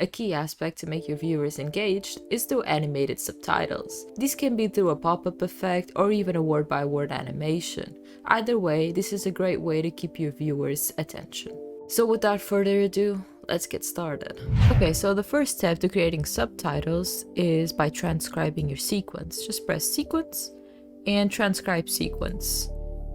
A key aspect to make your viewers engaged is through animated subtitles. These can be through a pop-up effect or even a word-by-word animation. Either way, this is a great way to keep your viewers' attention. So without further ado, let's get started. Okay, so the first step to creating subtitles is by transcribing your sequence. Just press Sequence and Transcribe Sequence.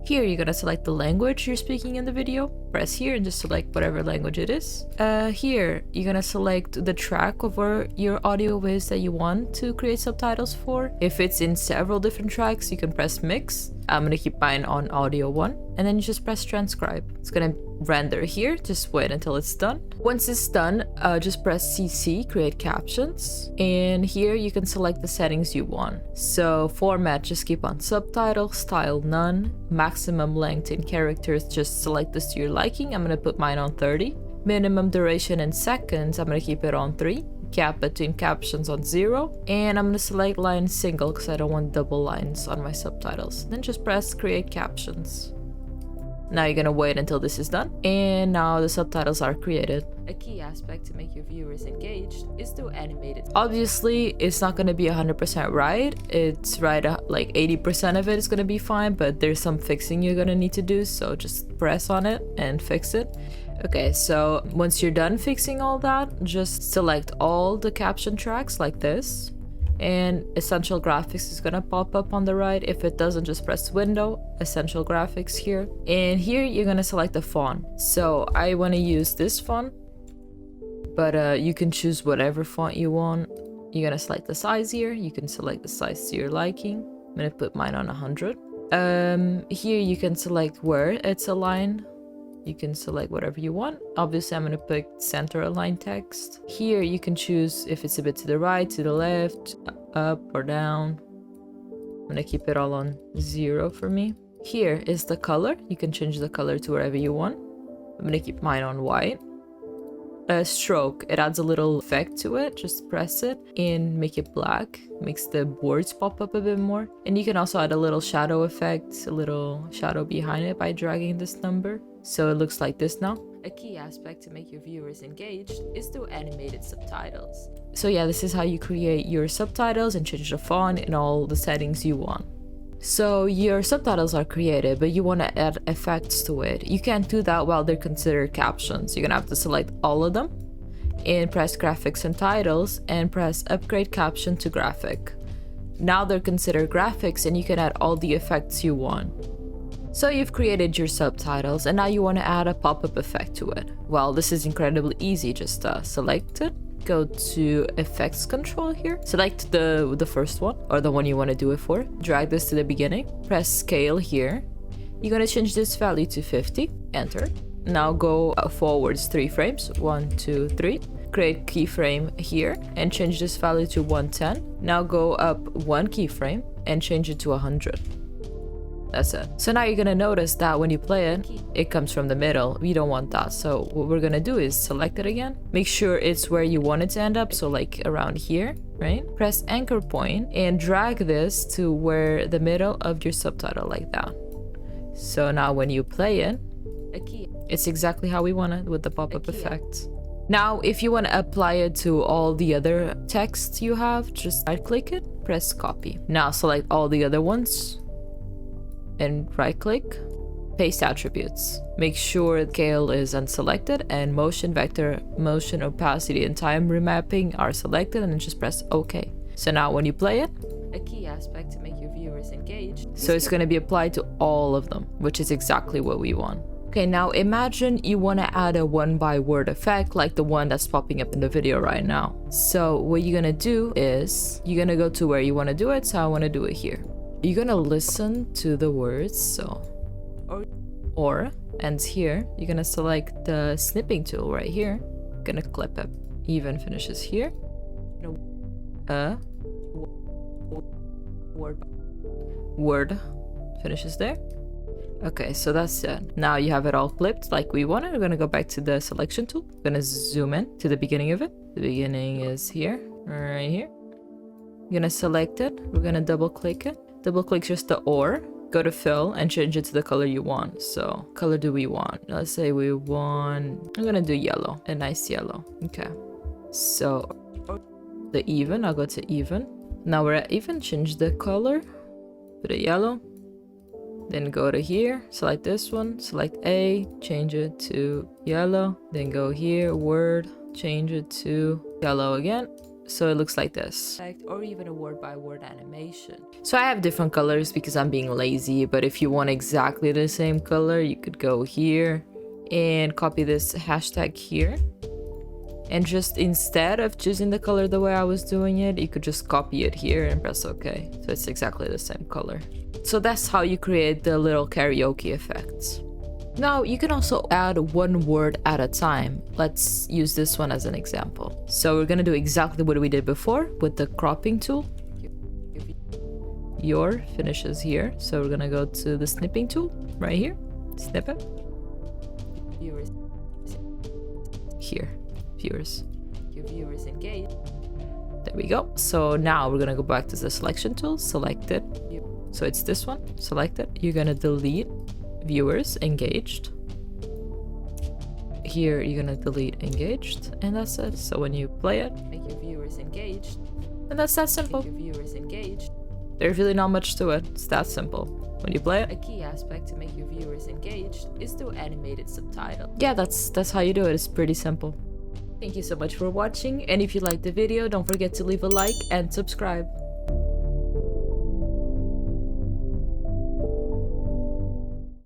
Here, you're gonna select the language you're speaking in the video. Press here and just select whatever language it is. Here, you're gonna select the track of where your audio is that you want to create subtitles for. If it's in several different tracks, you can press Mix. I'm gonna keep mine on audio 1, and then you just press Transcribe. It's gonna render here, just wait until it's done. Once it's done, just press CC, create captions, and here you can select the settings you want. So format, just keep on subtitle, style none, maximum length in characters, just select this to your liking. I'm gonna put mine on 30. Minimum duration in seconds, I'm gonna keep it on 3. Gap between captions on 0, and I'm gonna select line single because I don't want double lines on my subtitles. Then just press create captions. Now you're gonna wait until this is done, and now the subtitles are created. A key aspect to make your viewers engaged is through animated. Obviously, it's not gonna be 100% right. It's right like 80% of it is gonna be fine, but there's some fixing you're gonna need to do, so just press on it and fix it. Okay, so once you're done fixing all that, just select all the caption tracks like this, and Essential Graphics is gonna pop up on the right. If it doesn't, just press Window, Essential Graphics here, and here you're gonna select the font. So I want to use this font, but you can choose whatever font you want. You're gonna select the size here. You can select the size to your liking. I'm gonna put mine on 100. Here you can select where it's aligned. You can select whatever you want. Obviously, I'm going to put center align text. Here, you can choose if it's a bit to the right, to the left, up or down. I'm going to keep it all on 0 for me. Here is the color. You can change the color to wherever you want. I'm going to keep mine on white. Stroke, it adds a little effect to it. Just press it and make it black. Makes the words pop up a bit more. And you can also add a little shadow effect, a little shadow behind it by dragging this number. So it looks like this now. A key aspect to make your viewers engaged is through animated subtitles. So yeah, this is how you create your subtitles and change the font and all the settings you want. So your subtitles are created, but you want to add effects to it. You can't do that while they're considered captions. You're gonna have to select all of them and press graphics and titles and press upgrade caption to graphic. Now they're considered graphics and you can add all the effects you want. So you've created your subtitles and now you want to add a pop-up effect to it. Well, this is incredibly easy. Just select it. Go to effects control here, select the first one or the one you want to do it for, drag this to the beginning, press scale here. You're going to change this value to 50, enter. Now go forwards 3 frames, 1, 2, 3. Create keyframe here and change this value to 110. Now go up 1 keyframe and change it to 100. That's it. So now you're gonna notice that when you play it, it comes from the middle. We don't want that. So what we're gonna do is select it again. Make sure it's where you want it to end up. So like around here, right? Press anchor point and drag this to where the middle of your subtitle like that. So now when you play it, it's exactly how we want it with the pop-up effect. Now, if you want to apply it to all the other texts you have, just right click it, press copy. Now select all the other ones and right click, paste attributes. Make sure scale is unselected and motion vector, motion opacity and time remapping are selected, and then just press OK. So now when you play it, a key aspect to make your viewers engaged. So it's going to be applied to all of them, which is exactly what we want. Okay, now imagine you want to add a one-by-word effect like the one that's popping up in the video right now. So what you're going to do is you're going to go to where you want to do it. So I want to do it here. You're gonna listen to the words, so or, and here you're gonna select the snipping tool right here. Gonna clip up even finishes here. Word finishes there. Okay, so that's it. Now you have it all clipped like we wanted. We're gonna go back to the selection tool. We're gonna zoom in to the beginning of it. The beginning is here, right here. You're gonna select it. We're gonna double click it. Double click just the or, go to fill and change it to the color you want. So color do we want? Let's say we want, I'm gonna do yellow, a nice yellow. Okay. So the even, I'll go to even. Now we're at even, change the color, put it yellow. Then go to here, select this one, select A, change it to yellow. Then go here, word, change it to yellow again. So it looks like this. Or even a word by word animation. So I have different colors because I'm being lazy, but if you want exactly the same color, you could go here and copy this hashtag here. And just instead of choosing the color the way I was doing it, you could just copy it here and press OK. So it's exactly the same color. So that's how you create the little karaoke effects. Now you can also add one word at a time. Let's use this one as an example. So we're gonna do exactly what we did before with the cropping tool. Your finishes here. So we're gonna go to the snipping tool right here. Snippet. Here. Viewers. Your viewers engage. There we go. So now we're gonna go back to the selection tool, select it. So it's this one, select it. You're gonna delete viewers engaged. Here you're gonna delete engaged, and that's it. So when you play it, make your viewers engaged. And that's that simple. Make your viewers engaged. There's really not much to it. It's that simple. When you play it, a key aspect to make your viewers engaged is through animated subtitle. Yeah, that's how you do it. It's pretty simple. Thank you so much for watching, and if you liked the video, don't forget to leave a like and subscribe.